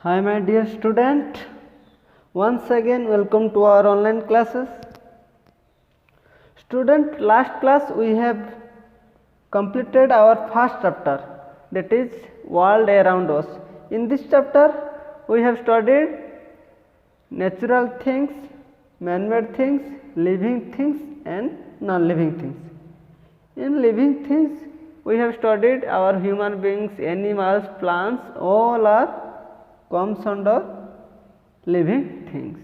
Hi my dear student, once again welcome to our online classes. Student, last class we have completed our first chapter, that is world around us. In this chapter we have studied natural things, man-made things, living things and non-living things. In living things we have studied our human beings, animals, plants, all are comes under living things.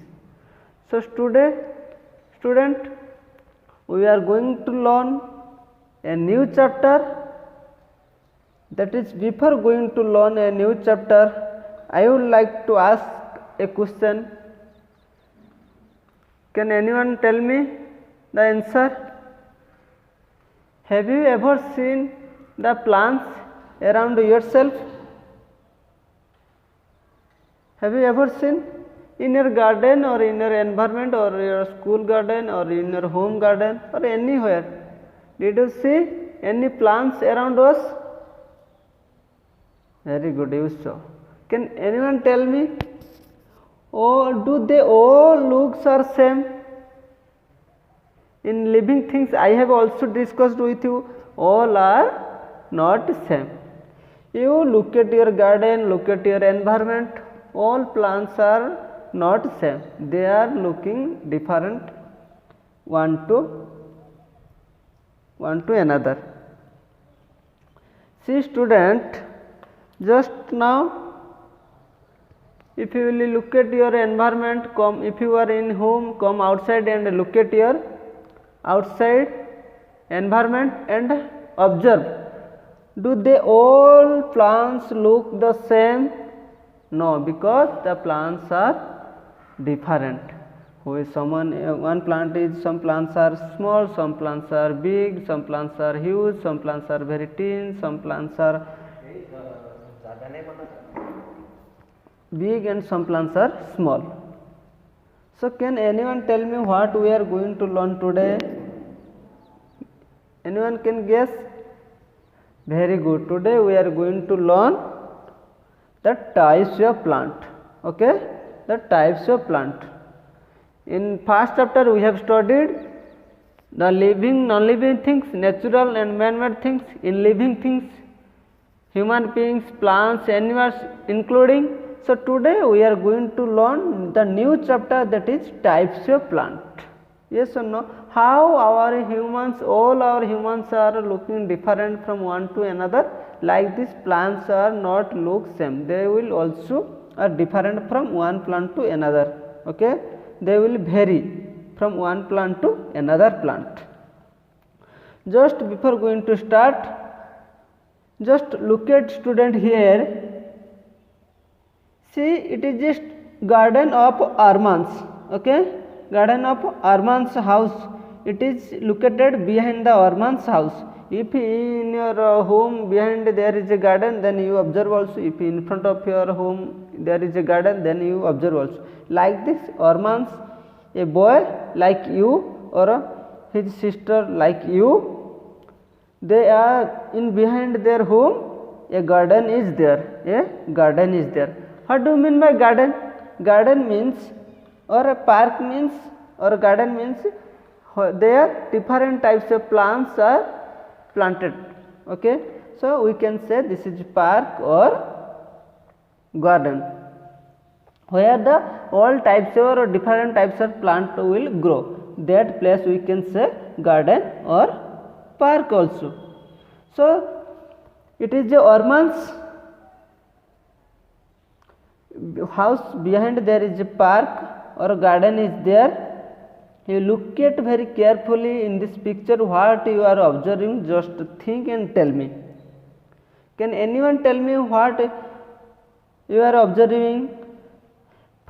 So today, student, we are going to learn a new chapter. That is, before going to learn a new chapter, I would like to ask a question. Can anyone tell me the answer? Have you ever seen the plants around yourself? Have you ever seen in your garden or in your environment or your school garden or in your home garden or anywhere? Did you see any plants around us? Very good, you saw. Can anyone tell me? Oh, do they all look are same? In living things, I have also discussed with you, all are not same. You look at your garden, look at your environment, all plants are not same, they are looking different one to another. See student, just now if you will look at your environment, if you are in home, come outside and look at your outside environment and observe, do they all plants look the same? No, because the plants are different. One plant is, some plants are small, some plants are big, some plants are huge, some plants are very thin, some plants are big and some plants are small. So can anyone tell me what we are going to learn today? Anyone can guess? Very good. Today we are going to learn the types of plant. Okay, the types of plant. In first chapter we have studied the living, non-living things, natural and man-made things. In living things, human beings, plants, animals including. So today we are going to learn the new chapter, that is types of plant. Yes or no? How our humans, all our humans are looking different from one to another. Like this, plants are not look same, they will also are different from one plant to another. Okay, they will vary from one plant to another plant. Just before going to start, just look at student here. See, it is just garden of Arman's. Okay, garden of Arman's house. It is located behind the Arman's house. If in your home behind there is a garden, then you observe also. If in front of your home there is a garden, then you observe also. Like this, Arman's, a boy like you or his sister like you, they are in behind their home, a garden is there. A garden is there. What do you mean by garden? Garden means, or a park means, or a garden means there different types of plants are planted. Okay, so we can say this is park or garden, where the all types or different types of plant will grow. That place we can say garden or park also. So it is a Arman's house, behind there is a park or garden is there. You look at very carefully in this picture what you are observing, just think and tell me. Can anyone tell me what you are observing?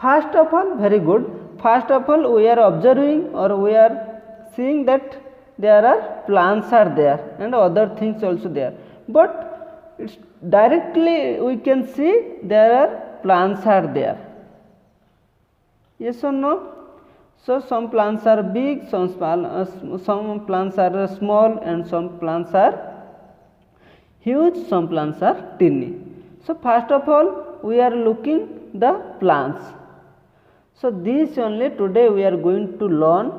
First of all, very good. First of all, we are observing or we are seeing that there are plants are there and other things also there. But it's directly we can see there are plants are there. Yes or no? So some plants are big, some plants are small and some plants are huge, some plants are tiny. So first of all we are looking the plants. So this only today we are going to learn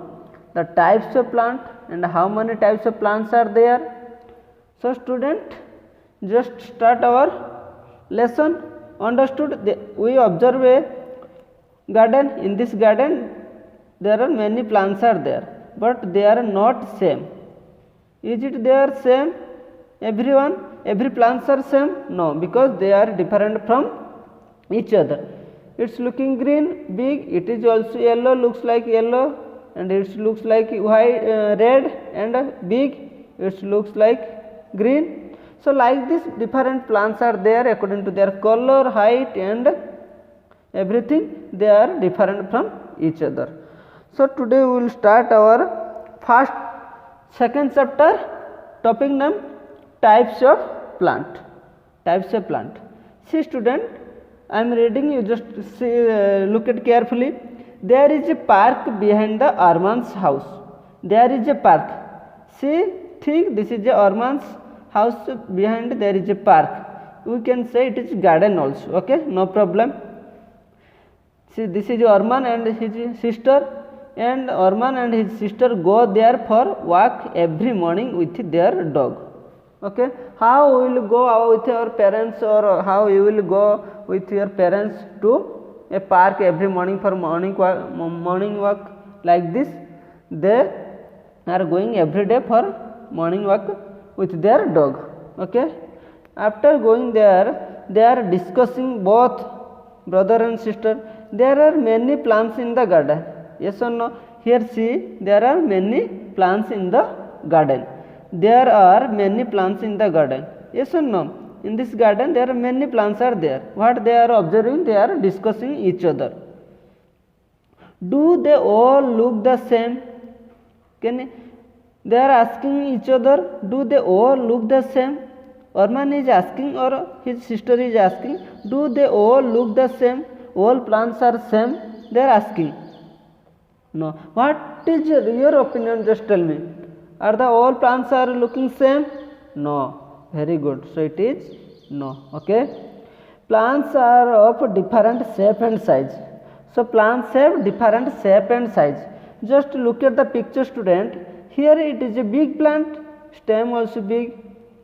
the types of plant and how many types of plants are there. So student, just start our lesson. Understood? We observe a garden. In this garden there are many plants are there, but they are not same. Is it they are same? Every plants are same? No, because they are different from each other. It's looking green, big. It is also yellow, looks like yellow, and it looks like white, red, and big. It looks like green. So like this, different plants are there according to their color, height, and everything. They are different from each other. So today we will start our second chapter. Topic name types of plant. Types of plant. See student, I am reading, you just see, look at carefully. There is a park behind the Arman's house. There is a park. See, think this is a Arman's house, behind there is a park. We can say it is garden also. Okay, no problem. See, this is Arman and his sister, and Arman and his sister go there for walk every morning with their dog. Okay, how we will go with our parents, or how you will go with your parents to a park every morning for morning walk like this? They are going every day for morning walk with their dog. Okay, after going there, they are discussing, both brother and sister. There are many plants in the garden. Yes or no? Here see, there are many plants in the garden. There are many plants in the garden. Yes or no? In this garden there are many plants are there. What they are observing? They are discussing each other. Do they all look the same? They are asking each other, do they all look the same? Arman is asking, or his sister is asking, do they all look the same? All plants are same? They are asking. No. What is your opinion? Just tell me. Are the all plants are looking same? No. Very good. So it is no. Okay. Plants are of different shape and size. So plants have different shape and size. Just look at the picture student. Here it is a big plant, stem also big,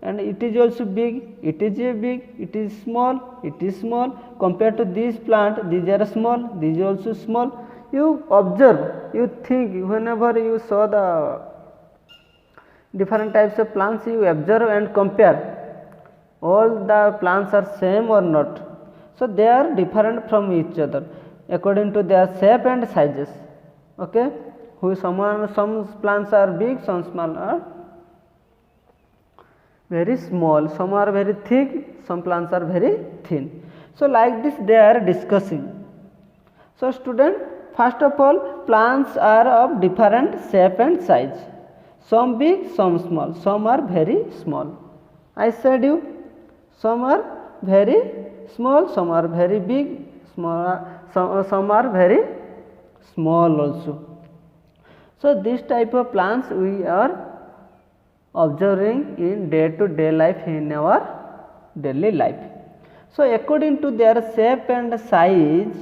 and it is also big, it is a big, it is small, it is small. Compared to this plant, these are small, these are also small. You observe, you think, whenever you saw the different types of plants, you observe and compare. All the plants are same or not? So they are different from each other according to their shape and sizes. Okay, some plants are big, some small are very small, some are very thick, some plants are very thin. So like this they are discussing. So student, first of all, plants are of different shape and size. Some big, some small, some are very small. I said you, some are very small, some are very big, some are very small also. So this type of plants we are observing in day-to-day life, in our daily life. So according to their shape and size,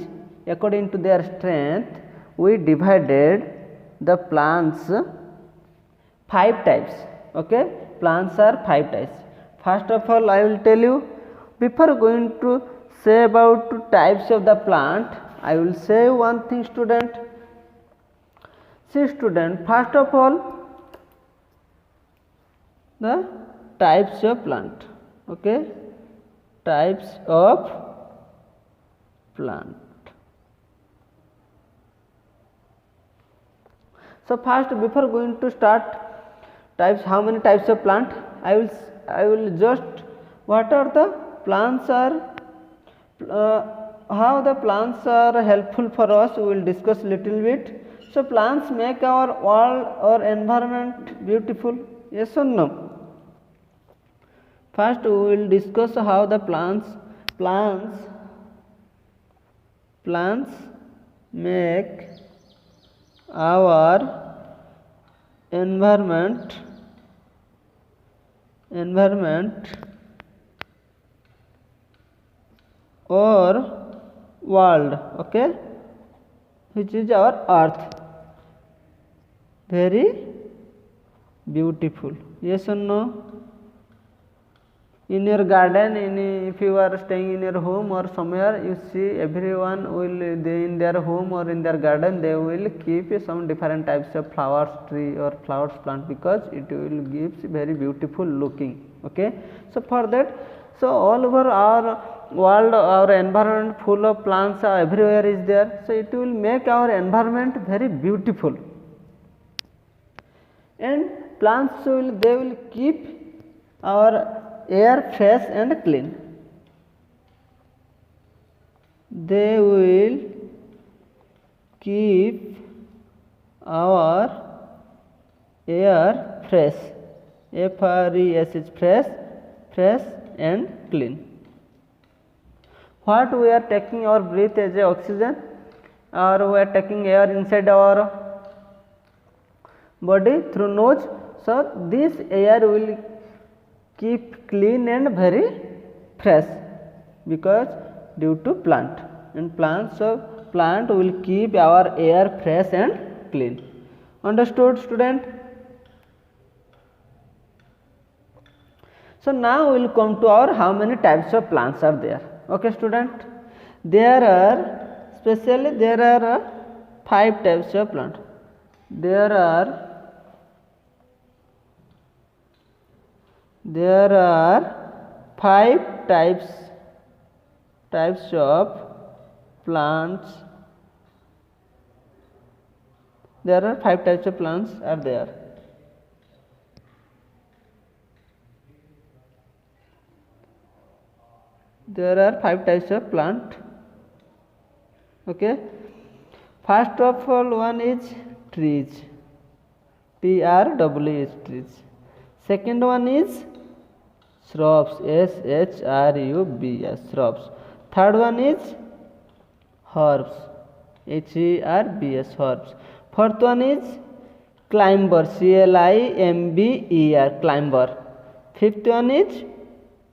according to their strength, we divided the plants 5 types. Okay, plants are 5 types. First of all, I will tell you, before going to say about types of the plant, I will say one thing student. See student, first of all, the types of plant. Okay, types of plant. So first, before going to start types, how many types of plant, I will just, what are the plants are, how the plants are helpful for us, we will discuss little bit. So plants make our world or environment beautiful. Yes or no? First we will discuss how the plants make our environment or world, okay, which is our earth. Very beautiful, yes or no? In your garden, if you are staying in your home or somewhere, you see everyone will in their home or in their garden they will keep some different types of flowers tree or flowers plant, because it will gives very beautiful looking, okay. So for that, so all over our world, our environment full of plants are everywhere is there, so it will make our environment very beautiful. And plants they will keep our air fresh and clean. They will keep our air fresh, F-R-E-S is fresh and clean. What we are taking our breath as a oxygen, or we are taking air inside our body through nose, so this air will keep clean and very fresh because due to plant, and plant will keep our air fresh and clean. Understood, student? So now we will come to our how many types of plants are there. Okay, student, there are 5 types of plant. There are 5 types of plants. There are 5 types of plants are there. There are 5 types of plant. Okay. First of all, one is trees. T-R-E-E, trees. Second one is shrubs, S-H-R-U-B-S, shrubs. Third one is herbs, H-E-R-B-S, herbs. Fourth one is climber, C-L-I-M-B-E-R, climber. Fifth one is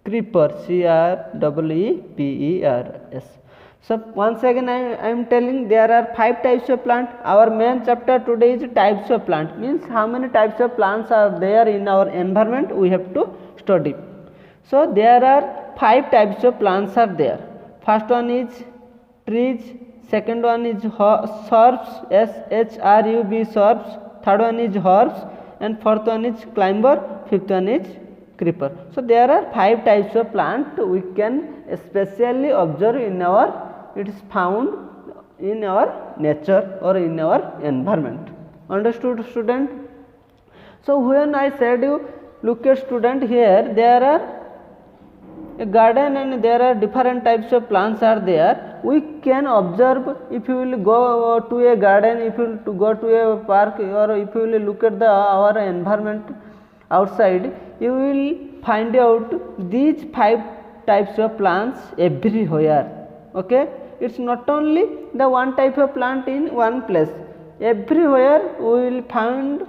creeper, C-R-E-E-P-E-R-S. So once again I am telling there are 5 types of plant. Our main chapter today is types of plant, means how many types of plants are there in our environment we have to study. So there are 5 types of plants are there. First one is trees, second one is shrubs, S-H-R-U-B, shrubs. Third one is herbs, and fourth one is climber, fifth one is creeper. So there are 5 types of plant we can especially observe in our, it is found in our nature or in our environment. Understood, student? So when I said you, look at student, here there are a garden and there are different types of plants are there. We can observe, if you will go to a garden, if you will go to a park, or if you will look at our environment outside, you will find out these 5 types of plants everywhere. Okay, it's not only the one type of plant in one place. Everywhere we will found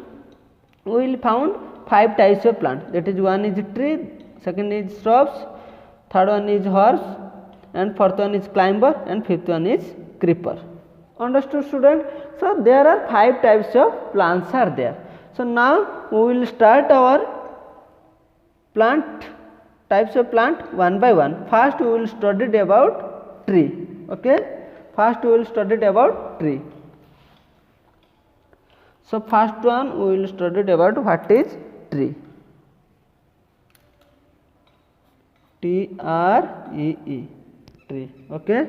5 types of plant. That is, one is tree, second is shrubs, third one is herbs, and fourth one is climber, and fifth one is creeper. Understood, student? So there are 5 types of plants are there. So now we will start our types of plant one by one. First we will study about tree. Okay, first we will study about tree. So first one we will study about what is tree. T-R-E-E, tree. Okay,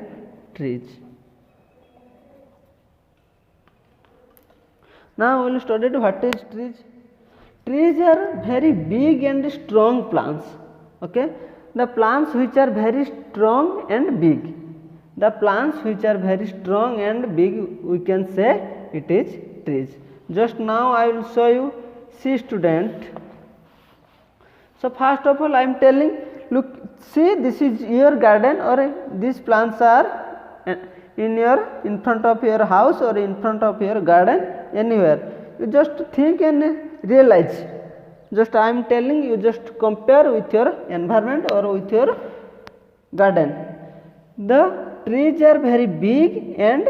trees. Now we will study what is trees. Trees are very big and strong plants. Okay, the plants which are very strong and big. The plants which are very strong and big, we can say it is trees. Just now I will show you. See, student. So first of all I am telling, look, see, this is your garden, or these plants are in front of your house or in front of your garden, anywhere. You just think and realize. Just I am telling you, just compare with your environment or with your garden. The trees are very big and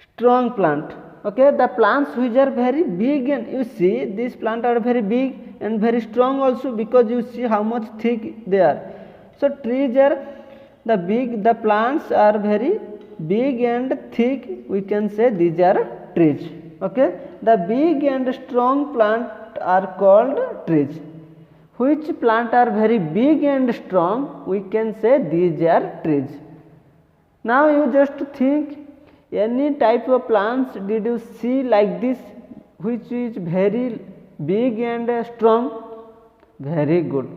strong plant. Okay, the plants which are very big, and you see these plants are very big and very strong also, because you see how much thick they are. So trees are the plants are very big and thick, we can say these are trees. Okay, the big and strong plant are called trees. Which plant are very big and strong, we can say these are trees. Now you just think, any type of plants did you see like this, which is very big and strong? Very good.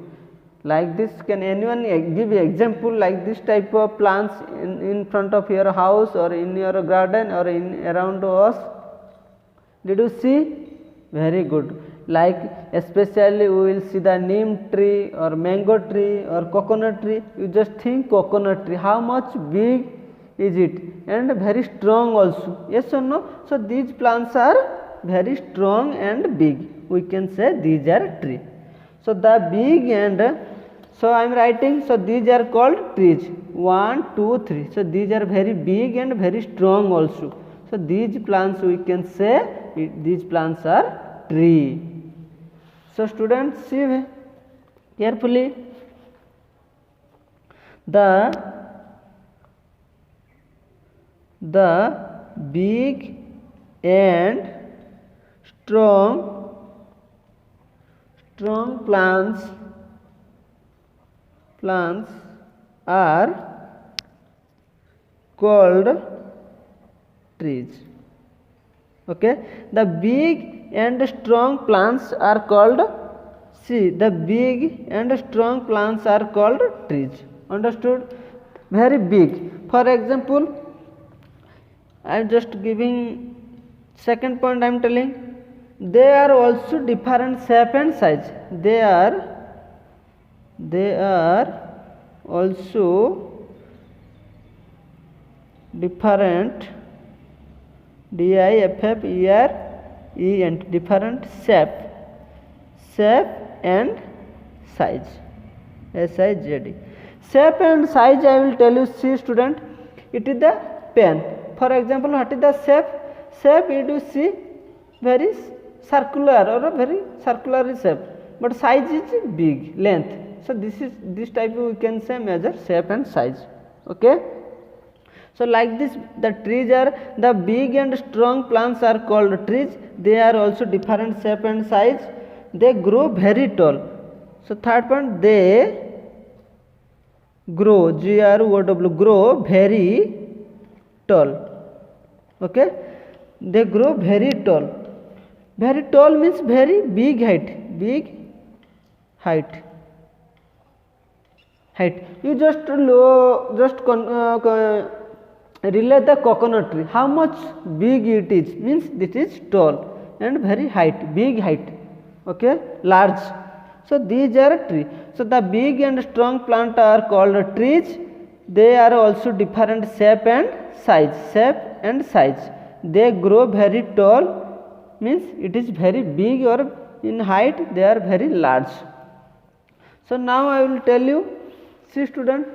Like this, can anyone give example like this type of plants in front of your house or in your garden or in around us? Did you see? Very good. Like especially we will see the neem tree or mango tree or coconut tree. You just think coconut tree, how much big is it, and very strong also, yes or no? So these plants are very strong and big, we can say these are tree. So the big and, so I am writing, so these are called trees, 1 2 3. So these are very big and very strong also. So these plants we can say these plants are tree. So students, see carefully, the big and strong plants are called trees. Okay, the big and strong plants are called, see, the big and strong plants are called trees. Understood? Very big. For example, I am just giving second point, I am telling, they are also different shape and size. They are also different, different shape and size, SIZD. Shape and size, I will tell you. See student, it is the pen. For example, what is the shape? Shape, it you see very circular or a very circular shape, but size is big, length. So this type we can say measure shape and size. Okay, so like this, the trees are, the big and strong plants are called trees. They are also different shape and size. They grow very tall. So third point, they grow, GROW, grow very tall. Okay, they grow very tall. Very tall means very big height, You just relate the coconut tree, how much big it is, means it is tall and very big height. Okay, large. So these are trees. So the big and strong plant are called trees. They are also different shape and size. They grow very tall, means it is very big, or in height they are very large. So now I will tell you, see student,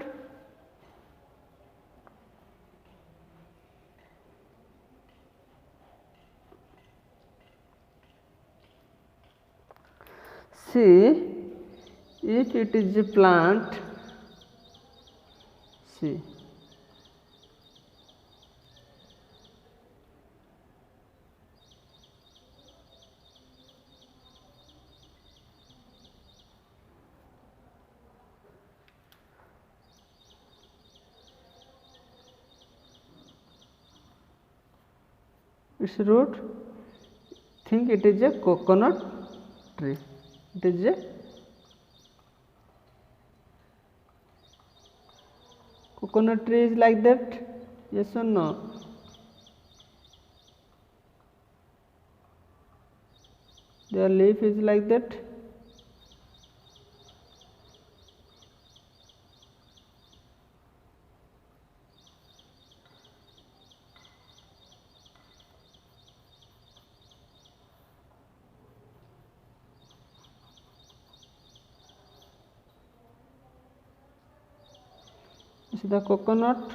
see, if it is a plant, see, its root, think it is a coconut tree. It is a coconut tree is like that, yes or no? Their leaf is like that. This is the coconut.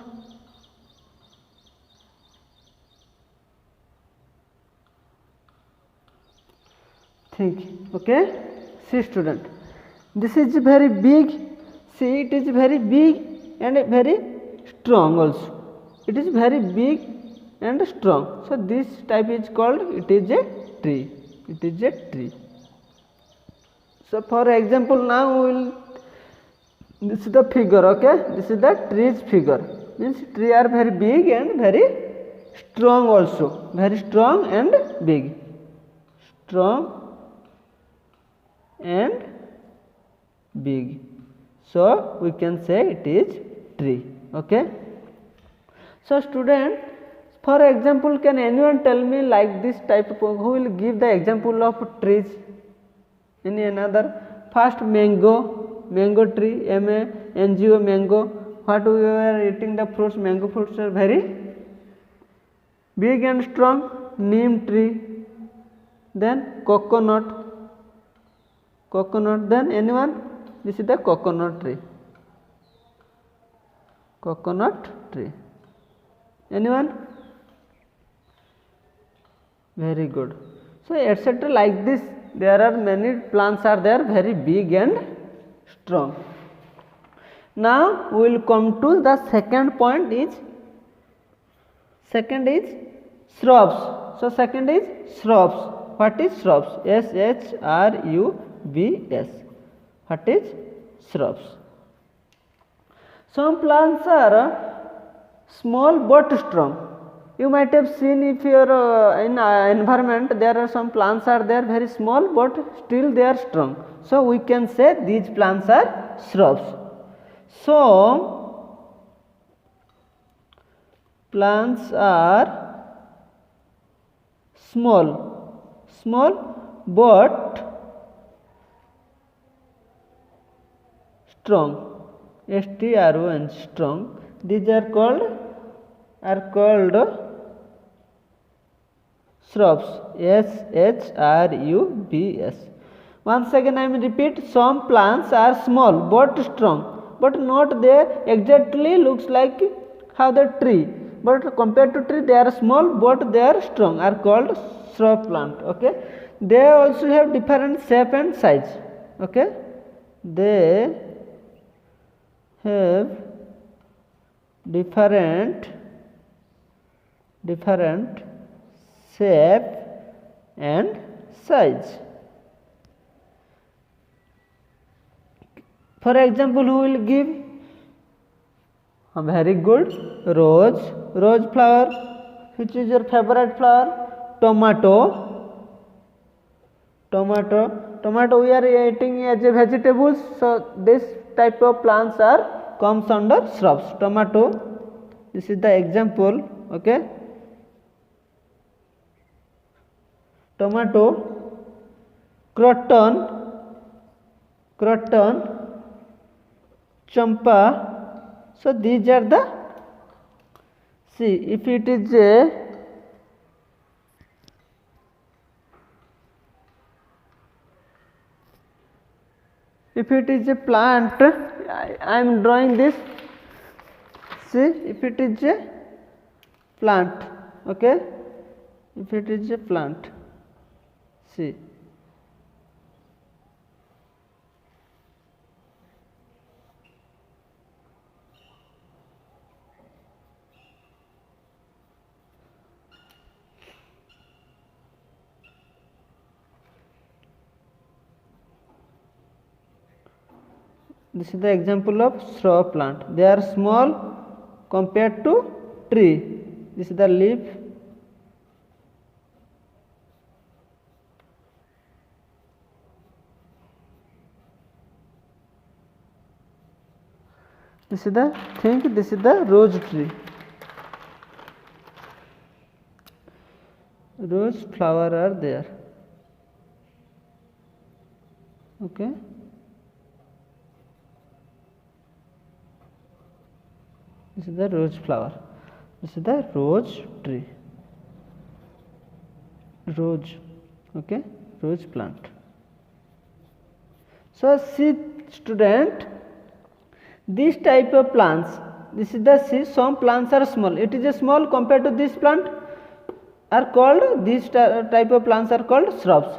think. Okay, see student, this is very big. See, it is very big and very strong also. It is very big and strong. So this type is called, it is a tree. It is a tree. So for example, now we will, this is the figure. Okay, this is the trees figure. Means tree are very big and very strong also. Very strong and big. Strong and big. So we can say it is tree. Okay. So student, for example, can anyone tell me like this type of, who will give the example of trees? Any another? First, mango tree, MANGO, mango. What we are eating the fruits, mango fruits are very big and strong. Neem tree. Then coconut. Then anyone? This is the coconut tree. Coconut tree. Anyone? Very good. So etc. like this, there are many plants are there, very big and strong. Now we will come to the second point is shrubs. So second is shrubs. What is shrubs? SHRUBS. What is shrubs? Some plants are small but strong. You might have seen, if you are in environment, there are some plants are there very small but still they are strong. So we can say these plants are shrubs. So plants are small but strong. STRON, strong. These are called shrubs. SHRUBS. Once again I will repeat, some plants are small but strong, but not they exactly looks like how the tree, but compared to tree they are small but they are strong, are called shrub plant. Okay, they also have different shape and size. Okay, they have different shape and size. For example, who will give? Very good. Rose flower. Which is your favorite flower? Tomato. We are eating as a vegetables. So this type of plants are comes under shrubs. Tomato. This is the example. Okay. Tomato. Croton. Champa. So these are the, see, if it is a plant, I am drawing this. See, if it is a plant. Okay, if it is a plant, see, this is the example of shrub plant. They are small compared to tree. This is the leaf. This is the thing. This is the rose tree. Rose flower are there. Okay. This is the rose flower. This is the rose tree. Rose. Okay. Rose plant. So see student, this type of plants, this is the, see, some plants are small. It is a small compared to this plant, are called, these type of plants are called shrubs.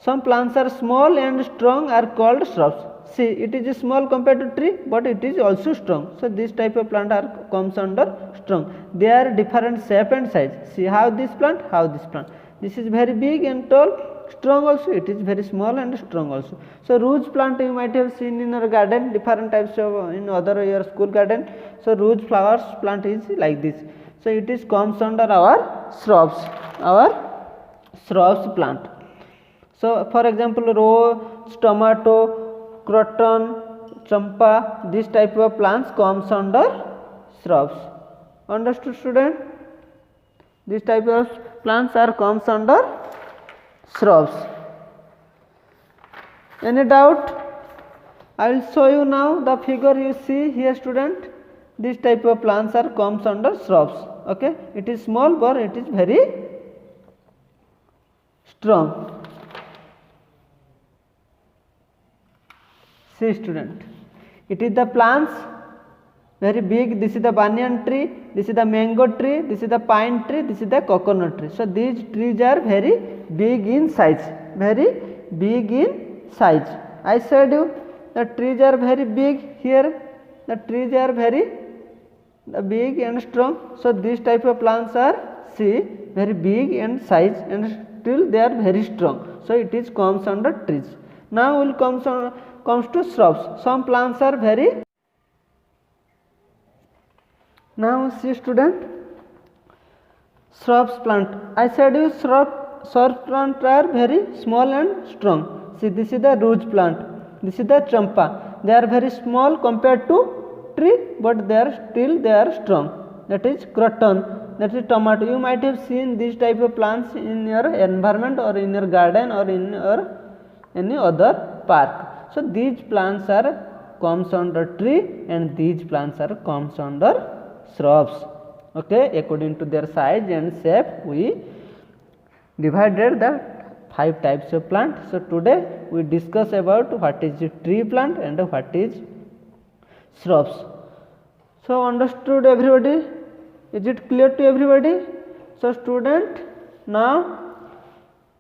Some plants are small and strong are called shrubs. See, it is small compared to tree, but it is also strong. So this type of plant are comes under strong. They are different shape and size. See how this plant, how this plant. This is very big and tall, strong also. It is very small and strong also. So rose plant you might have seen in your garden, different types of in other your school garden. So rose flowers plant is like this. So it is comes under our shrubs plant. So for example, rose, tomato, croton, champa, this type of plants comes under shrubs. Understood, student? This type of plants are comes under shrubs. Any doubt? I will show you now the figure you see here, student. This type of plants are comes under shrubs. Okay, it is small but it is very strong. See, student, it is the plants very big. This is the banyan tree, this is the mango tree, this is the pine tree, this is the coconut tree. So these trees are very big in size, very big in size. I said you the trees are very big here, the trees are very big and strong. So these type of plants are, see, very big and size and still they are very strong. So it is comes under trees. Now will comes to shrubs. Some plants are very. Now see, student, shrubs plant. I said you shrubs plant are very small and strong. See, this is the rose plant, this is the champa. They are very small compared to tree, but they are strong. That is croton, that is tomato. You might have seen this type of plants in your environment or in your garden or in your any other park. So these plants are comes under tree and these plants are comes under shrubs. Okay, according to their size and shape we divided the 5 types of plant. So today we discuss about what is tree plant and what is shrubs. So understood everybody? Is it clear to everybody? So student, now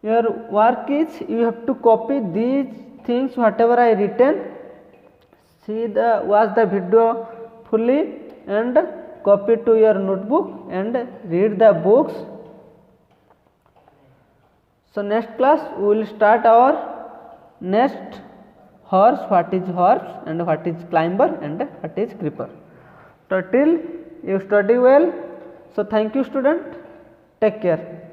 your work is you have to copy these things whatever I written. Watch the video fully and copy to your notebook and read the books. So next class we will start our next horse, what is horse and what is climber and what is creeper. So till you study well. So thank you, student. Take care.